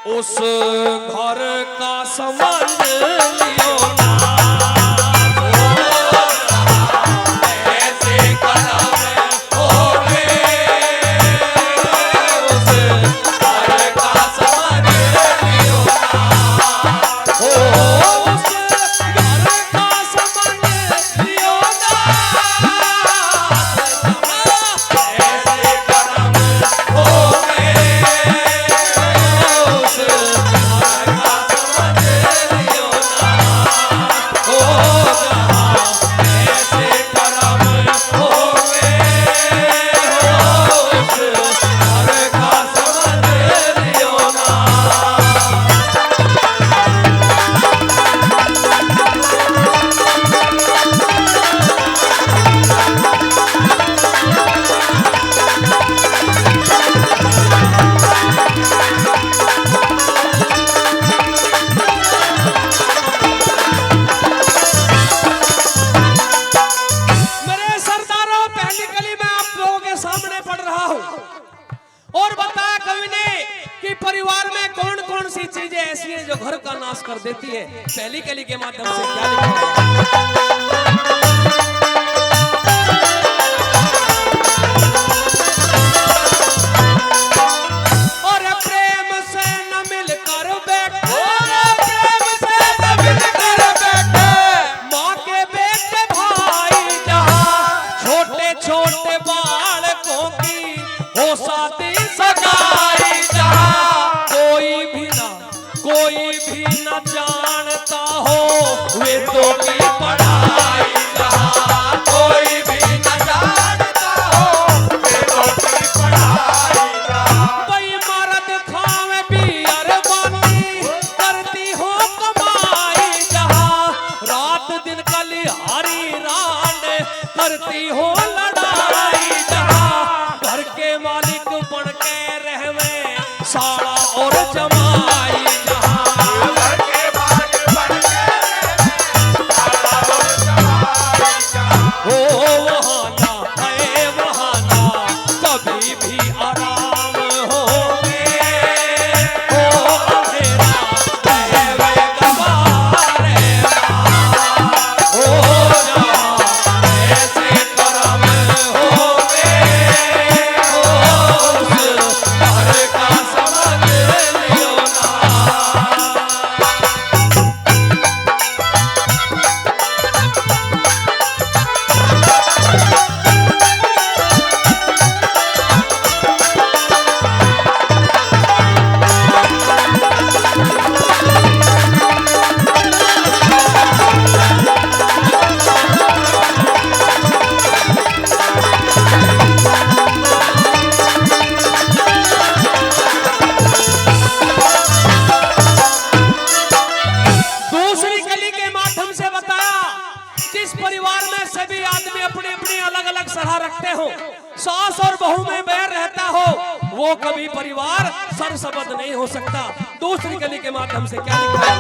उस घर का समझ लियो ना, ऐसे करम हो गए, उस घर का समझ लियो ना, उस घर का समझ लियो ना, ऐसे करम हो गए, उस परिवार में कौन कौन सी चीजें ऐसी हैं जो घर का नाश कर देती है। पहली कली के माध्यम से क्या लिखा है? और प्रेम से न मिलकर बैठे, प्रेम से न मिलकर बैठे, माँ के बेटे भाई जहाँ छोटे छोटे बालकों की हो शादी सगाई, कोई भी न जानता हो वेदों की पढ़ाई, जहाँ कोई भी न जानता हो वेदों की पढ़ाई, कोई मर्द खावे बियर बाती करती हो कमाई, जहाँ रात दिन कलिहारी रान करती हो लड़ाई, जहाँ घर के मालिक बन के रहवे साला और जमाई, सास और बहू में बैर रहता हो वो कभी परिवार सरसबद नहीं हो सकता। दूसरी कली के माध्यम से क्या लिखा है?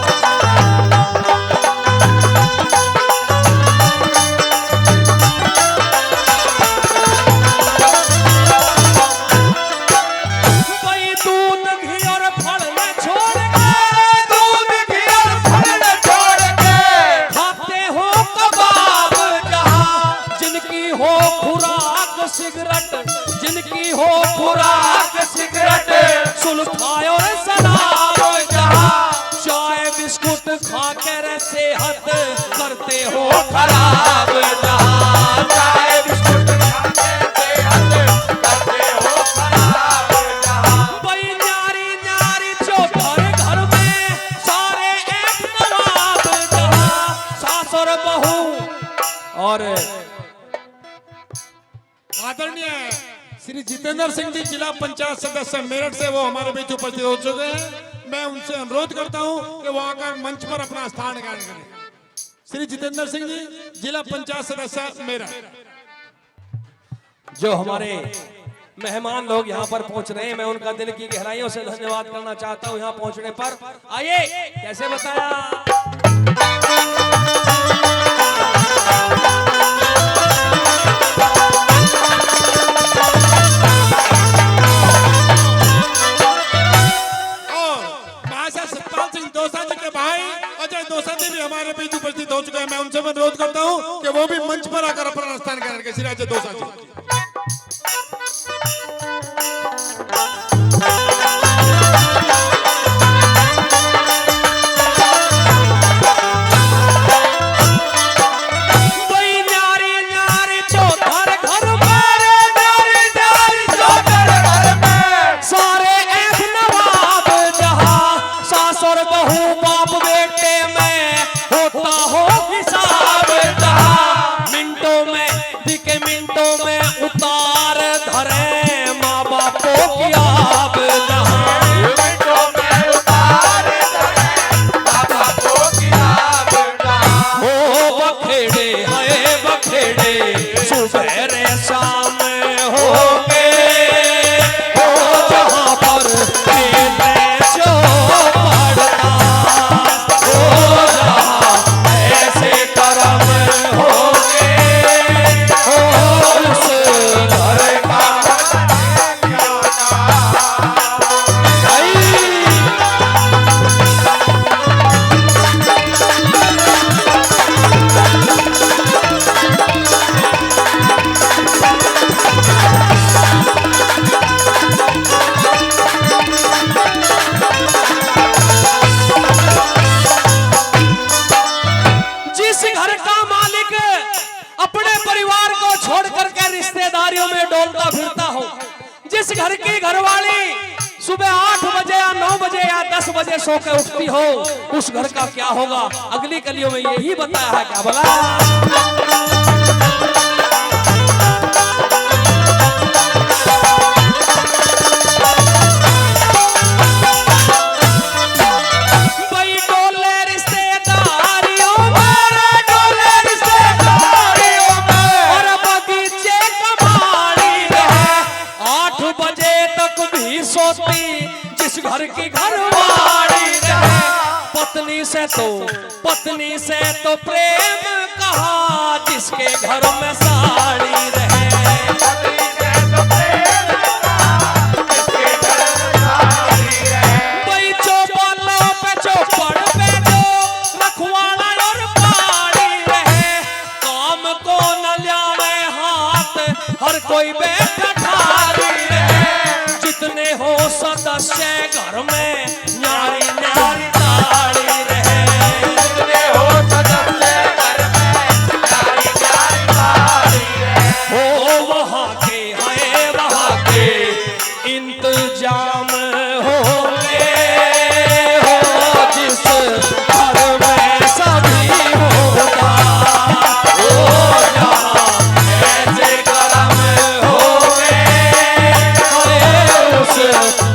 जिनकी हो खुराक सिगरेट सुल्फाय और शराब, जहाँ चाय बिस्कुट खा कर सेहत करते हो खराब, जहाँ चाय बिस्कुट खा कर सेहत करते हो खराब, जहाँ भाई न्यारी न्यारी चौधर घर में सारे एक नवाब, जहाँ सास और बहू और आदरणीय श्री जितेंद्र सिंह जी जिला पंचायत सदस्य मेरठ से वो हमारे बीच उपस्थित हो चुके हैं। मैं उनसे अनुरोध करता हूं कि वो आकर मंच पर अपना स्थान ग्रहण करें। श्री जितेंद्र सिंह जी जिला पंचायत सदस्य मेरठ। जो हमारे मेहमान लोग यहाँ पर पहुंच रहे हैं, मैं उनका दिल की गहराइयों से धन्यवाद करना चाहता हूँ। यहाँ पहुंचने पर आइए कैसे बताया सदस्य भी हमारे बीच उपस्थित हो चुके हैं। मैं उनसे अनुरोध करता हूं कि वो भी मंच पर आकर अपना स्थान ग्रहण करें। श्री अजय दोसा जी। जिस घर की घरवाली सुबह 8 बजे या 9 बजे या 10 बजे सो के उठती हो, उस घर का क्या होगा? अगली कलियों में यही बताया है। क्या बोला? जिस घर की घरवाली रहे, पत्नी से तो प्रेम कहा, जिसके घर में साड़ी रहे। पत्नी से तो प्रेम कहा, जिसके घर में साड़ी रहे। भाई चौपालों पे चौपड़ पे जो रखवाला और पाड़ी रहे, काम को न ल्यावे हाथ, हर कोई बैठा ठाड़ी रहे। जितने हो सदस्य घर में न्यारी न्यारी ताड़ी रहे। जितने हो सदस्य घर में न्यारी न्यारी ताड़ी रहे। हो वहाँ के इंतजाम होंगे, हो जिस घर में सभी होगा, हो जहाँ ऐसे कर्म होंगे, उस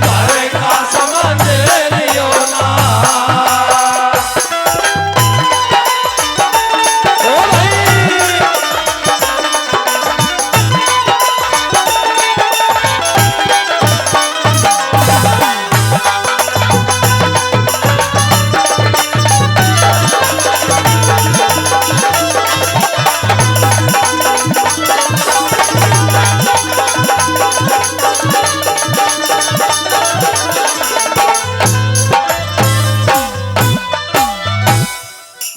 घर का समझ लियो ना। ओ भाई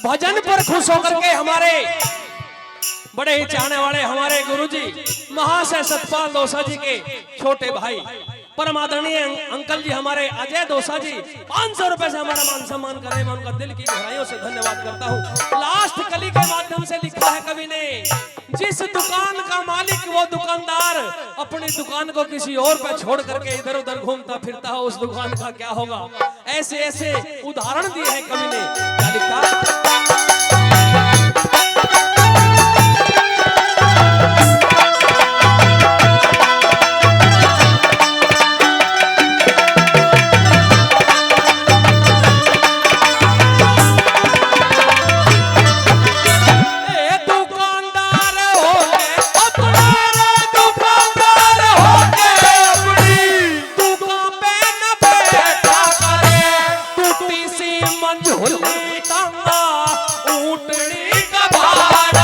भजन पर खुश होकर के हमारे बड़े ही चाहने वाले हमारे गुरुजी महाशय सतपाल दोसा जी के छोटे भाई परम आदरणीय अंकल जी हमारे अजय दोसा जी 500 रुपए से हमारा मान सम्मान कर रहे हैं। मैं उनका दिल की गहराइयों से धन्यवाद करता हूँ। लास्ट कली के माध्यम से लिखा है कवि ने, जिस दुकान का मालिक वो दुकानदार अपनी दुकान को किसी और पे छोड़ करके इधर उधर घूमता फिरता हो, उस दुकान का क्या होगा? ऐसे ऐसे उदाहरण दिए हैं कवि ने। क्या लिखा? ऊँटनी का भाड़ा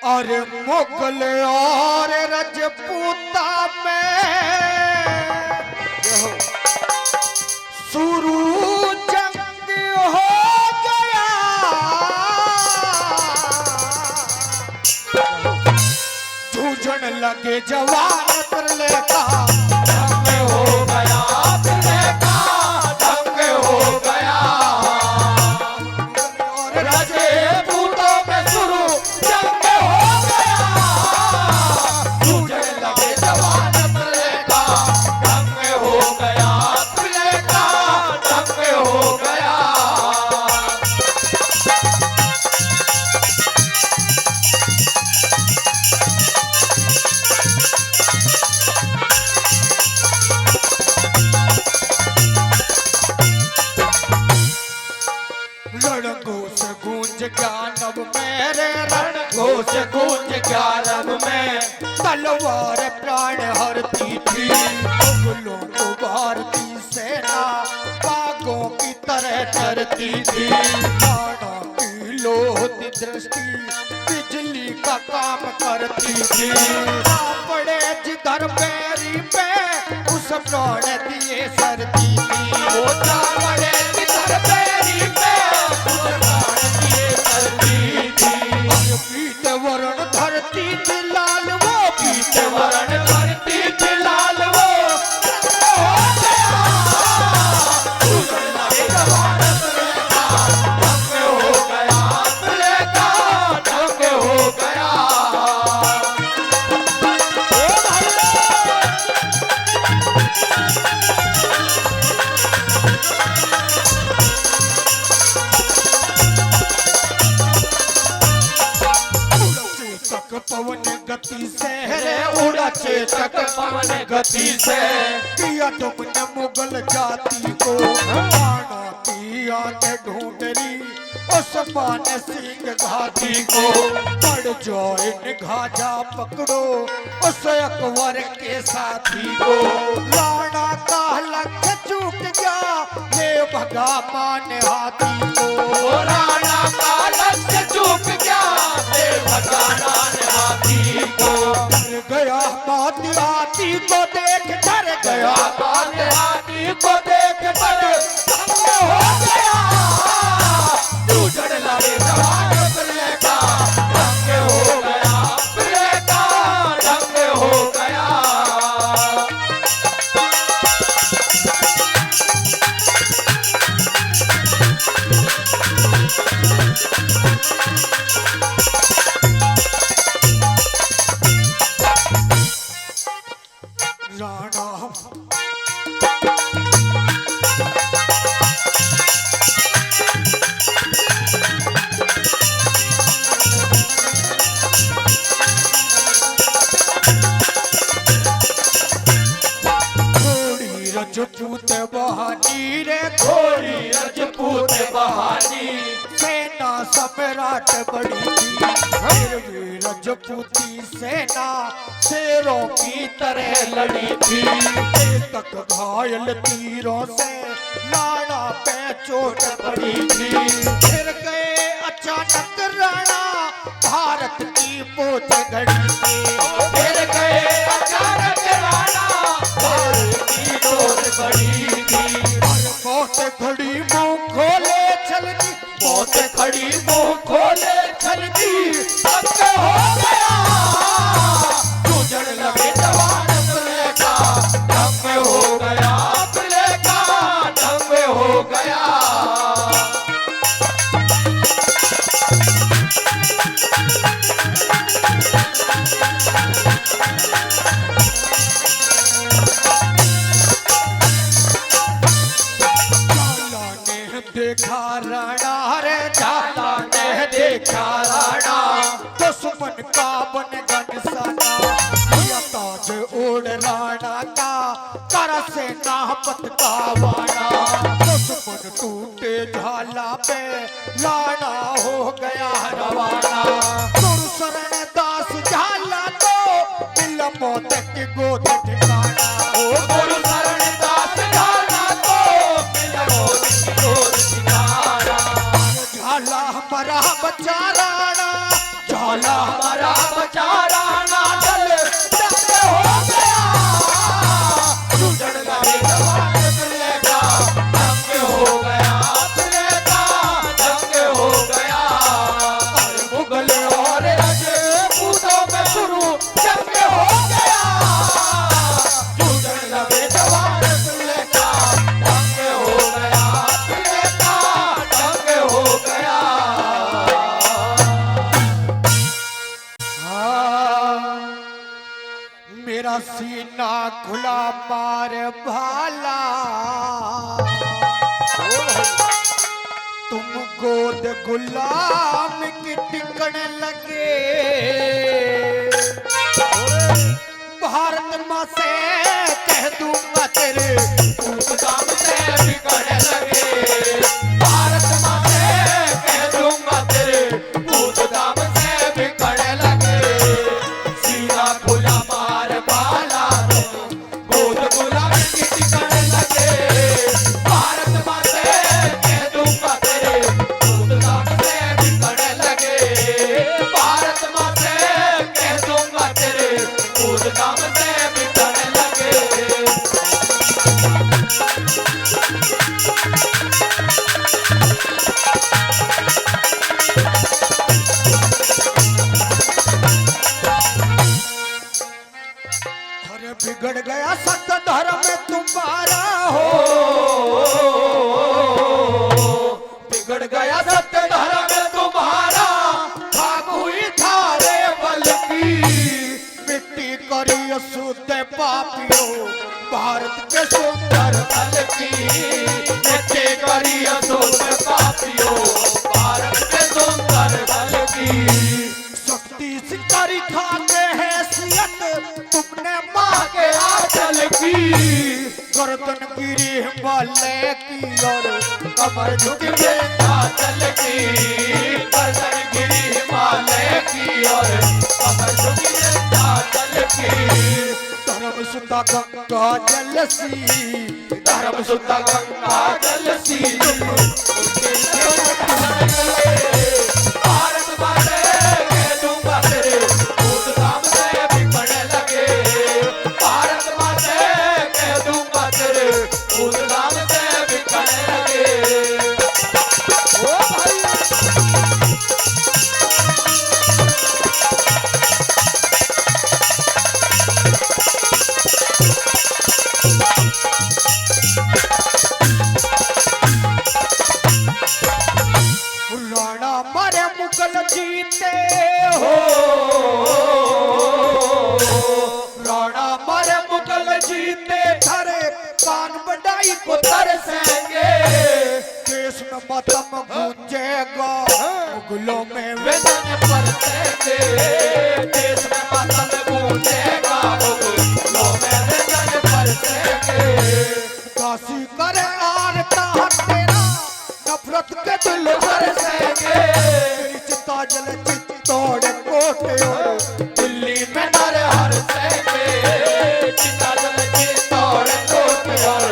और मुगल और रजपूता में शुरू जंग हो गया। जूझन लगे जवान पर लेका दंग हो गया, फिर का दंग हो गया। और रजपूतों में शुरू जंग हो गया। जूझने लगे जवान फिर का दंग हो गया, फिर का दंग हो गया। लड़कों से गूंज ज्ञानव मेरे रण घोष गूंज ग्यारह में तलवार प्राण हरती थी। मुगलों को भारती सेना बागों की तरह डरती थी। राणा की लोहती दृष्टि बिजली का काम करती थी। पड़े जिधर पैरी पे उस प्राण दिए सरती थी। वो चावड़े किधर पैरी पे उस प्राण दिए करती थी। पीत वरण धरती थी लाल वो पीत वरण धरती थी लाल वो हो गया। जूझने लगे जवान फिर का दंग हो गया, फिर का दंग हो गया। तक पवन गति से रे उड़ा चेतक पवन गति से किया तुमने मुगल जाति को। राणा की आंखें ढूंढ रही उस्मान सिंह घाटी को। पड़ जाए निगाह जा पकड़ो उस अकबर के साथी को। राणा का लक्ष्य चूक गया ले भगा मान हाथी को। राणा का लक्ष्य चूक गया दे भगाना हाथी को। डर गया बात हाथी को देख डर गया बात हाथी को देख पर दंग हो गया। जूझने लगे जवान फिर का दंग हो गया, फिर का दंग हो गया। राणा थोड़ी रजपूत बहानी रे थोड़ी रजपूत बहानी सेना सम्राट बड़ी थी। फिर भी रजपूती सेना शेरों की तरह लड़ी थी। तक घायल तीरों से राणा पे चोट पड़ी थी। फिर गए अचानक राणा भारत की पोत घड़ी थी। फिर गए अचानक राणा भारत की डोर बड़ी थी। बहुत घड़ी मुंह खोले चलती बहुत खड़ी मुंह खोले चलती दंग हो गया। जूझने लगे जवान फिर का दंग हो गया, फिर का दंग हो गया। झाला ने देखा राणा रे झाला ने देखा राणा दुश्मन का बन गन सना। लिया ताज ओढ़ राणा का कर से नापत का वाणा। दुश्मन टूटे झाला पे राणा हो गया रवाना। गुरु शरण दास झाला तो मिल मौत की गोद ठिकाना। ओ गुरु शरण दास चारा ना जल दंग हो गया चूजन लगे जवान तुल्ले का दंग हो गया तुल्ले का दंग हो गया मुगल और राजपूतों में शुरू जंग हो गया चूजन लगे जवान तुल्ले का दंग हो गया तुल्ले का दंग हो गया मेरा सीना खुला मार भाला तुम गोद गुलाम की टिकन लगे भारत माँ से कह दूंगा तेरे काम से बिगड़ लगे भारत माँ से कह दूंगा तेरे भूत दाम से बिगड़ लगे सीना खुला मार बाला गोद गुलाम की टिकन लगे भारत माँ से कह दूंगा तेरे भूत दाम से बिगड़ लगे भारत माँ से कह दूंगा तेरे भूत दाम से बिगड़ लगे अरे बिगड़ गया सत्य धर्म तुम्हारा हो बिगड़ गया सत्य धर्म तुम्हारा भाग हुई थारे बल की मिट्टी करी शुद्ध पापियों भारत के सुंदर बल की मिट्टी करी असुर पापियों भारत के सुंदर बल की शक्ति शिकारी खाते हैसियत तुमने माँ माँ के आंचल की गर्दन गिरी हिमालय की और कमर झुक आंचल की गर्दन गिरी हिमालय की और कमर झुक आंचल की धर्म सुता गंगा जल सी धर्म सुता गंगा जल सी उनके भारत माते कह दूंगा तेरे भूत धाम से बिगड़ लगे भारत माते कह दूंगा तेरे भूत धाम से बिगड़ लगे ओ भाई राणा मारे मुगल जीते हो राणा मारे मुगल जीते थारे कान बढ़ाई को तरसेंगे देश में मतम गूंजेगा मुगलों में वेदन परसेंगे देश में मातम गूंजेगा मुगलों में वेदन परसेंगे काशी करे आरता तेरा नफरत के दिल बरसेंगे तेरी चिता जल चित्तौड़ कोटे और दिल्ली में नर हरसेंगे चिता जल चित्तौड़ कोटे और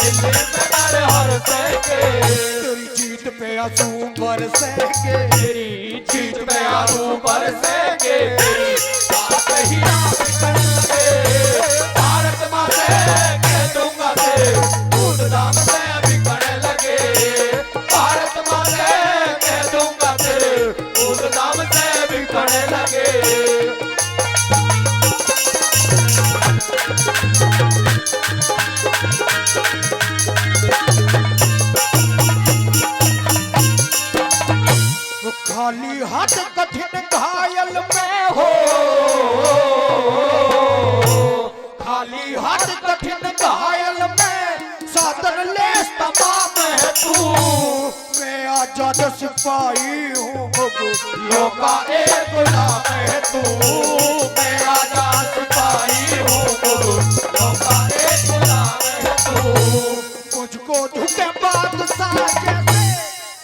दिल्ली में नर हरसेंगे तेरी जीत पे आंसू बरसेंगे तेरी जीत में आंसू बरसेंगे तेरी बात ही रात कर लगे भारत माँ से कह दूंगा तेरे भूत धाम से बिगड़ लगे भारत माँ से कह दूंगा तेरे भूत धाम से बिगड़ लगे खाली हाथ कठिन घायल में हो खाली हाथ कठिन घायल में साधन लेस तमाम है तू मैं आजाद सिपाही हूँ लोगों का एक गुलाम है तू मैं आजाद सिपाही हूँ लोगों का एक गुलाम है तू मुझको झुके बादशाह जैसे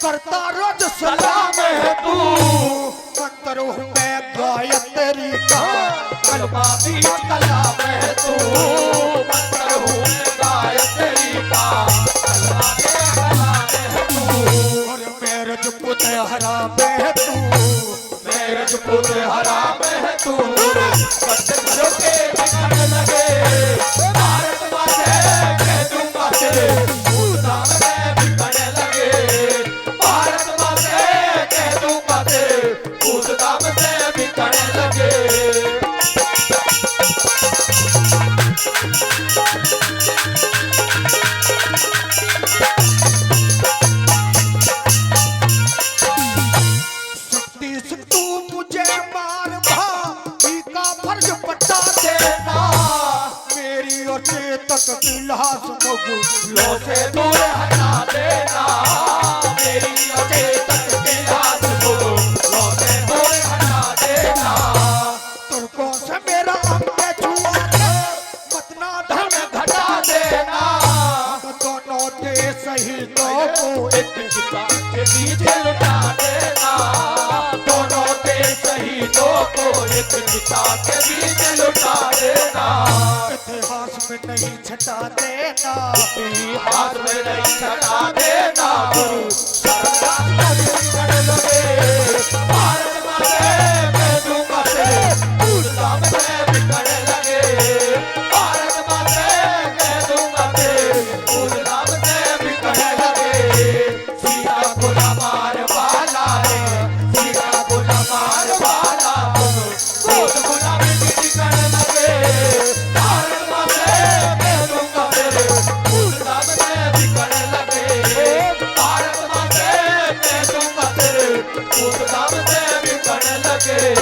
करता रोज सलाम है तू मंत्र हूँ मैं गायत्री का कलमा बीच कलाम है तू मंत्र हूँ मैं गायत्री का कलमा बीच कलाम है तू और मैं रजपूत हरा में तू मैं रजपूत हरा में है तू कट घरों के बिकने लगे भारत माँ से कह दूंगा तेरे उस दाम में बिकने लगे भारत माँ से कह दूंगा तेरे उस दाम से बिकने लगे तीस तू मुझे मार भाई का फर्ज बता देना मेरी और चेतक की लाश लो से दूर हटा देना मेरी अचेतक की लाश को लो से दूर हटा देना तुर्कों से मेरा अंग छुआ दे मत ना धन घटा देना दोनों देश शहीदों को एक चिता के बीच लुटा देना दोनों देश शहीदों को एक चिता के बीच लुटा देना इतिहास में नहीं छटा देना हाथ में नहीं छटा देना गुरु सरदार बिगड़ लगे भारत माँ से कह दूंगा तेरे उस दाम में बिगड़ लगे भारत माँ से कह दूंगा तेरे उस दाम में बिगड़ लगे सीधा गोला मार वाला है सीधा गोला मार वाला गोद गुलामी बिगड़ लगे भारत माँ से कह दूंगा तेरे उस दाम में बिगड़ लगे भारत माँ से कह दूंगा तेरे उस दाम में बिगड़ लगे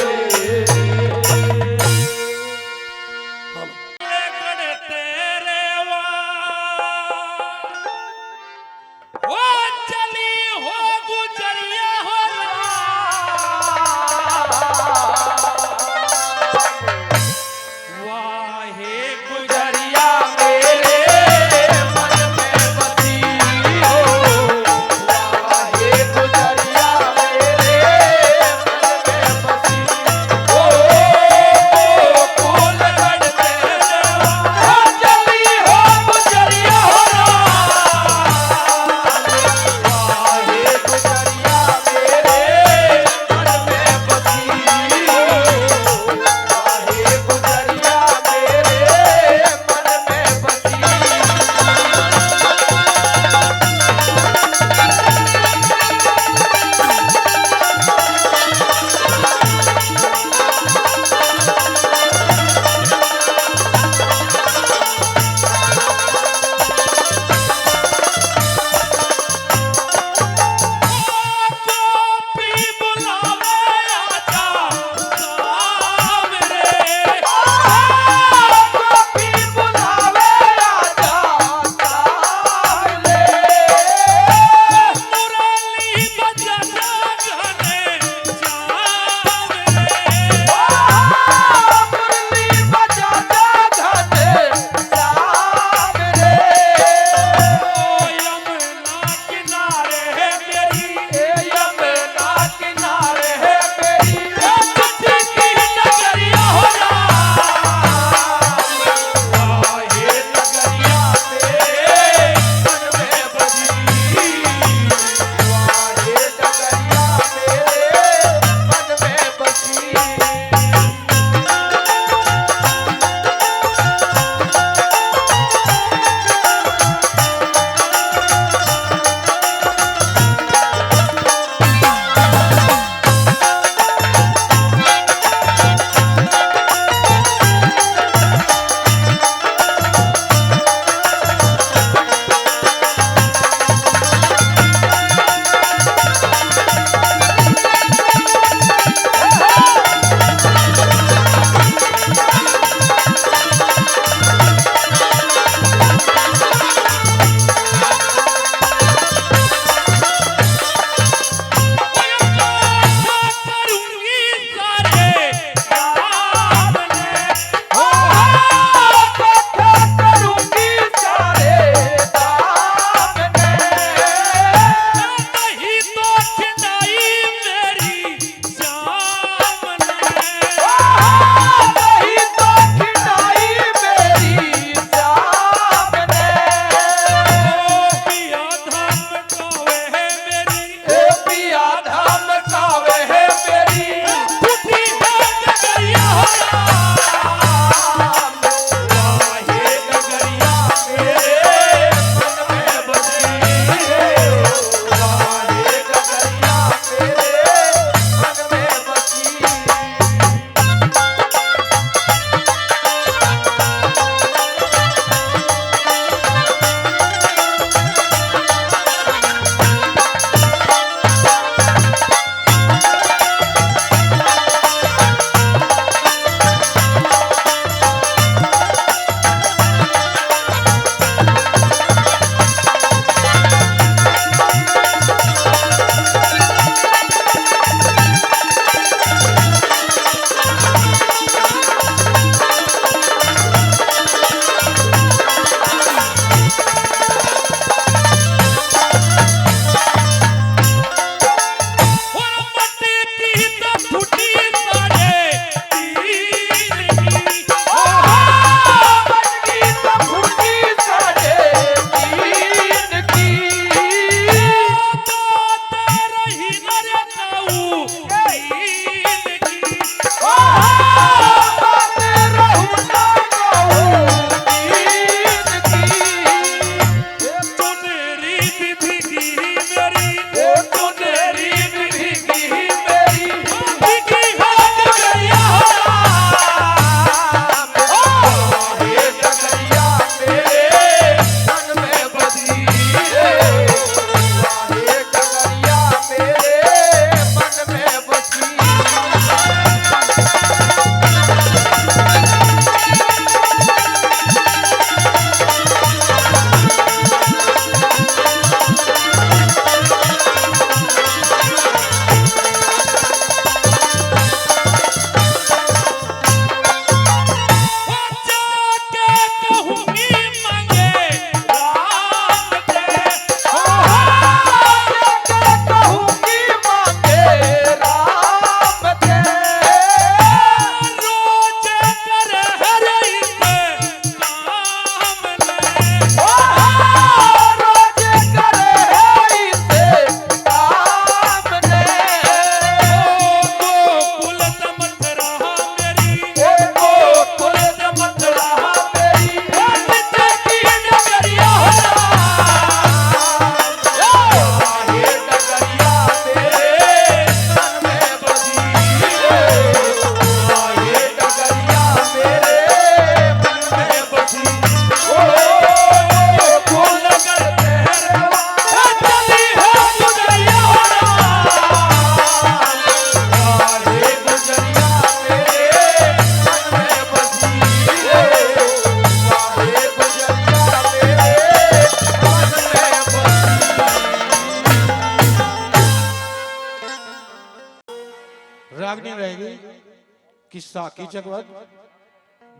किस्सा कीचक वध।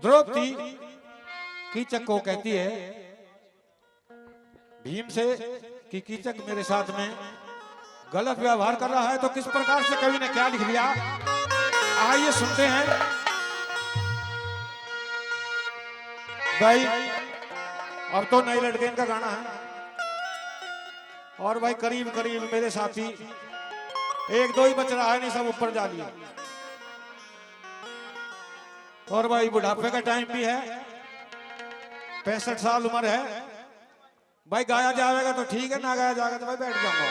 द्रौपदी कीचक को कहती है भीम से कि कीचक मेरे साथ में गलत व्यवहार कर रहा है, तो किस प्रकार से कवि ने क्या लिख दिया, आइए सुनते हैं। भाई अब तो नई लड़के का गाना है, और भाई करीब करीब मेरे साथी एक दो ही बच रहा है, नहीं सब ऊपर जा लिए। और भाई बुढ़ापे का टाइम भी है, 65 साल उम्र है। भाई गाया जाएगा तो ठीक है, ना गाया जाएगा तो भाई बैठ जाऊंगा।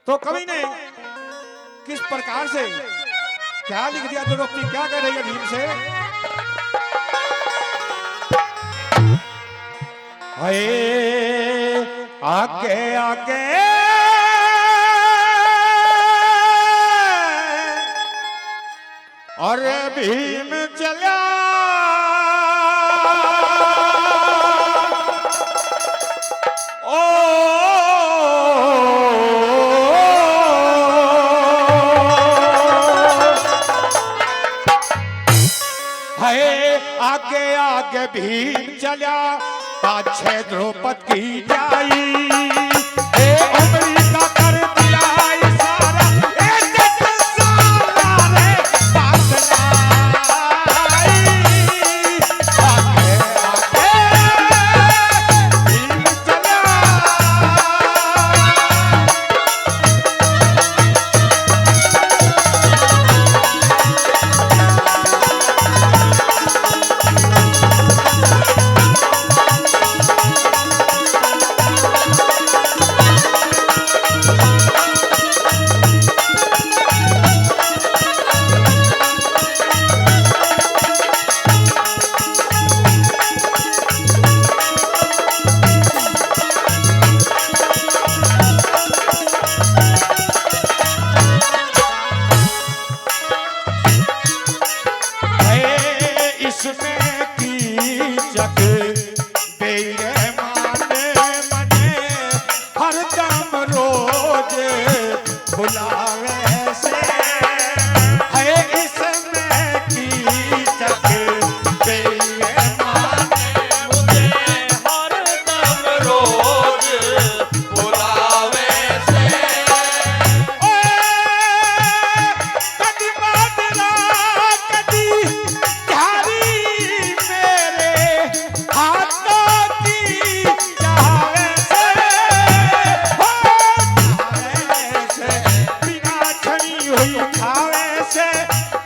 तो कवि ने किस प्रकार से क्या लिख दिया, द्रौपदी क्या कह रही है भीम से, हाय आगे आगे और भीम चला ओ हाय आगे आगे भीम चला, पाछे द्रौपदी की जाई, ए उमरी का कर दिया इशारा, ए जट सारा रे बात लाई, आगे आगे भीम चला।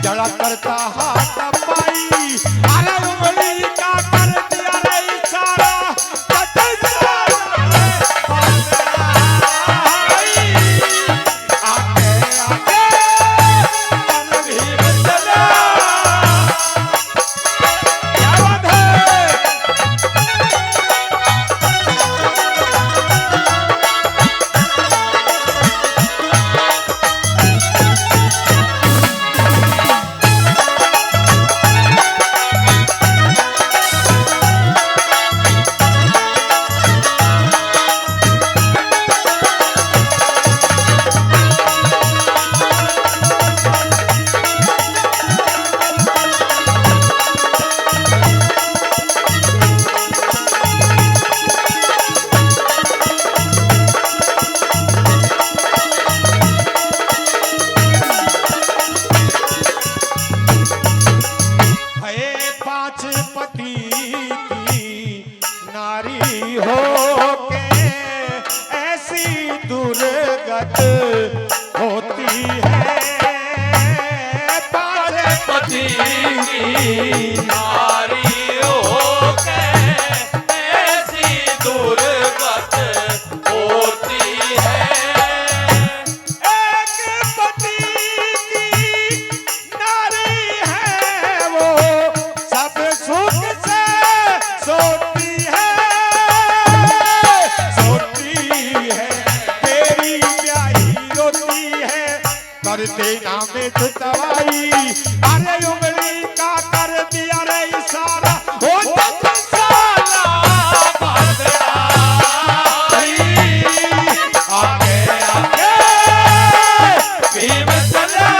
जड़ा करता हाथ पाई, अरे उंगली का कर दिया रे इशारा, जट सारा रे बात लाई, आगे आगे मन भीम चला। क्या बात है, होती है पार्वती की नारी होके ऐसी दुर्गत होती है। एक पति की नारी है वो सब सुख से सोती है तेरी प्यारी रोती है करते नामे दवाई। अरे उंगली का कर दिया रे इशारा हो जट साला बात आई। आगे आगे भीम चला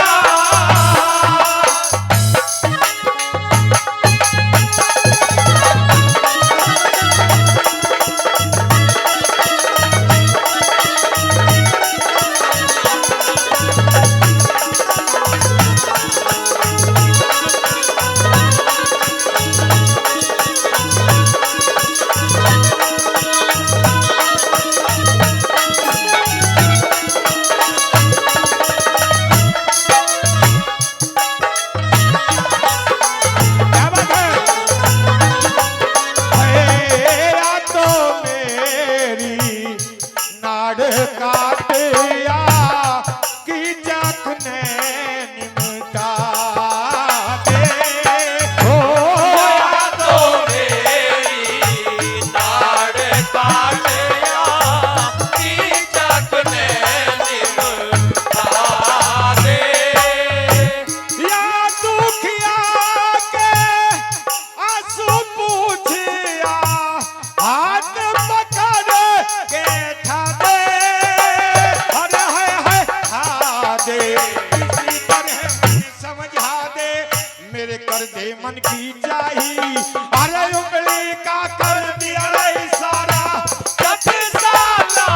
मन की चाही, अरे उंगली का कर दिया रे इशारा, टकसाला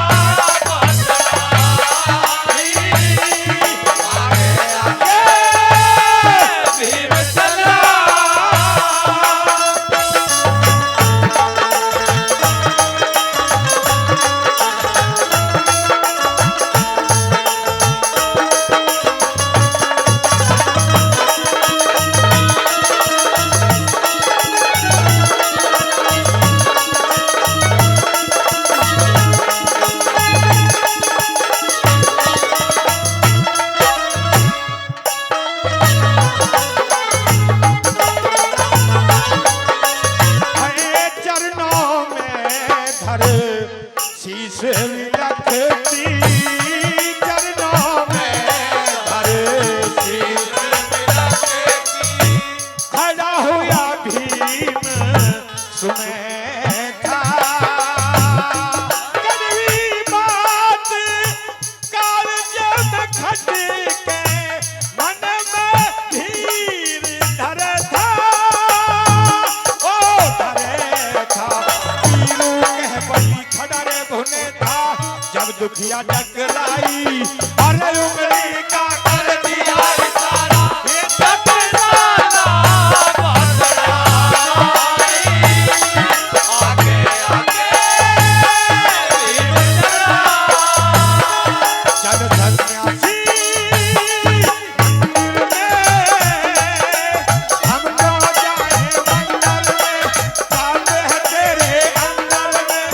शीश रखती, चरणों में धर शीश रखती, खड़ा हुआ भीम सुने था कड़वी बात, कालज में खटके मन में धीर धर था, ओ धरे था पीरू कह बली खड़ा रे धुने था, जब दुखिया टकराई अरे उंगली का कर दिया इशारा, ये टकराना आगे आगे चल सन्यासी मंदिर में, हम ना जाए मंदिर में, काले है तेरे अंदर में,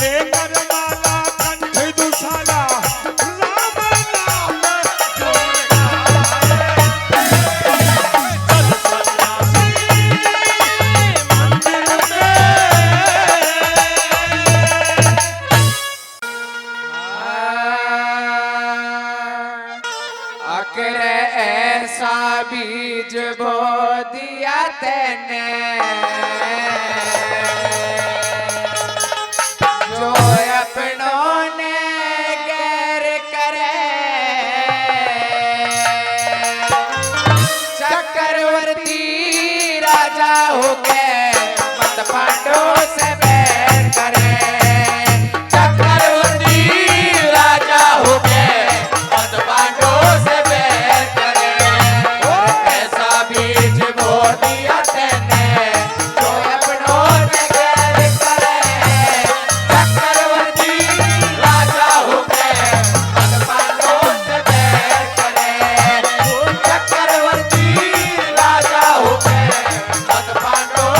लेकर माला कंठ दुशाला, राम नाम जोड़ना चल सन्यासी मंदिर अकरे ऐसा बीज बो दिया तेने, जो अपनों ने गैर करे, चक्रवर्ती राजा होके मत पांडवों से बैर करे, चक्रवर्ती राजा होके मत पांडवों से बैर करे, ऐसा बीज बो दिया तेने, जो अपनों ने गैर करे, चक्रवर्ती राजा होके मत पांडवों से बैर करे, चक्रवर्ती राजा होके मत पांडवों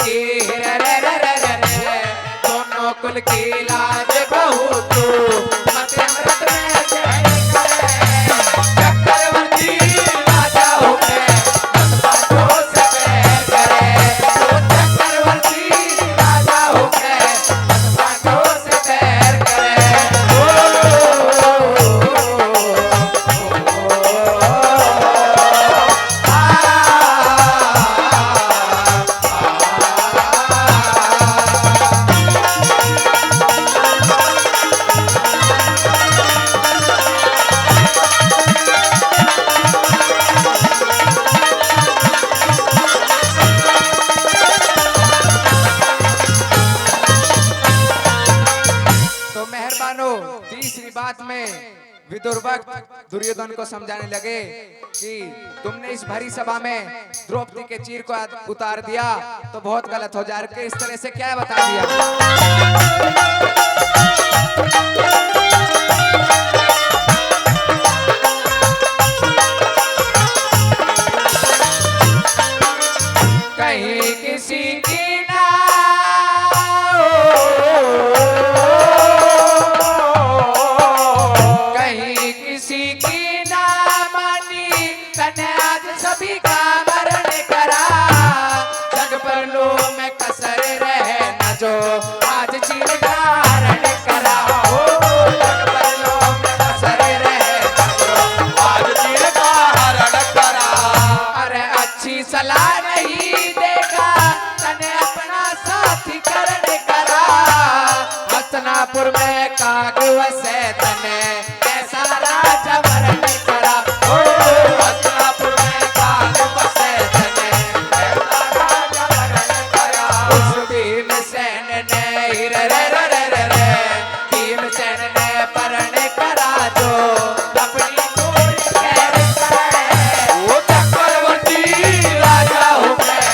की रे रे रे रे रे रे, दोनों कुल की लाज बहू तू, मत अमृत में जहर करे, चक्रवर्ती राजा होके मत बातों से बैर करे, वो चक्रवर्ती राजा होके मत बातों से बैर करे। तो मेहरबानो तीसरी बात में विदुर वक्त दुर्योधन को समझाने लगे कि तुमने इस भरी सभा में द्रौपदी के चीर को उतार दिया तो बहुत गलत हो जाएगा, इस तरह से क्या बता दिया। कहीं किसी की ना कहीं किसी की ना मानी, तने आज सभी का मरण करा, जग पर लो में कसर रहे न जो आज चीर का हरण करा, हो जग पर लो में कसर रहे न जो आज चीर का हरण करा। अरे अच्छी सलाह नहीं देगा तने अपना साथी करण करा, हसनापुर में काग वसे तने ऐसा राजा वरण करा, ओ हसनापुर में काग वसे तने ऐसा राजा वरण करा। उस भीमसेन ने रे रे रे रे रे रे, भीमसेन ने परण करा जो अपनी कोई खैर करे, वो चक्रवर्ती राजा हो गए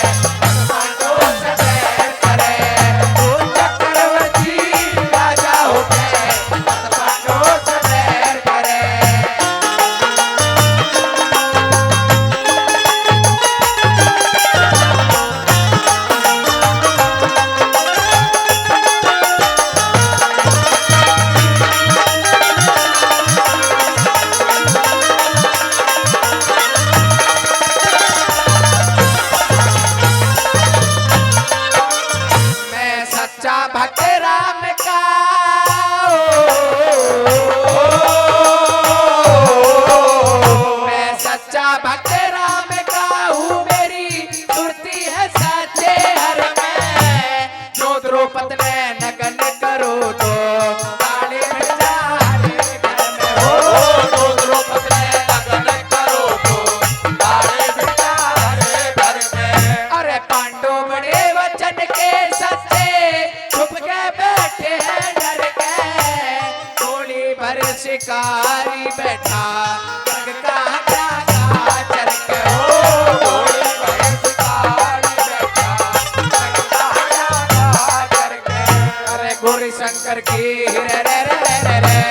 पांडवों से बैर करे, वो चक्रवर्ती राजा हो गए पांडवों से बैर करे। मैं सच्चा भक्त राम का, मैं सच्चा भक्त राम का हूँ, मेरी सुरती है सच्चे हर में, जो द्रौपद ने नगन करो तो ताले में जाने घर में, हो जो द्रौपद ने नगन करो तो ताले में जाने घर में। अरे पांडव बड़े वचन के सच्चे, छुप के बैठे हैं डर के, गोली भर शिकारी बैठा जग का जागा चर के, हो गोली भर शिकारी बैठा जग का जागा चर के। अरे गौरी शंकर की रे रे रे रे रे,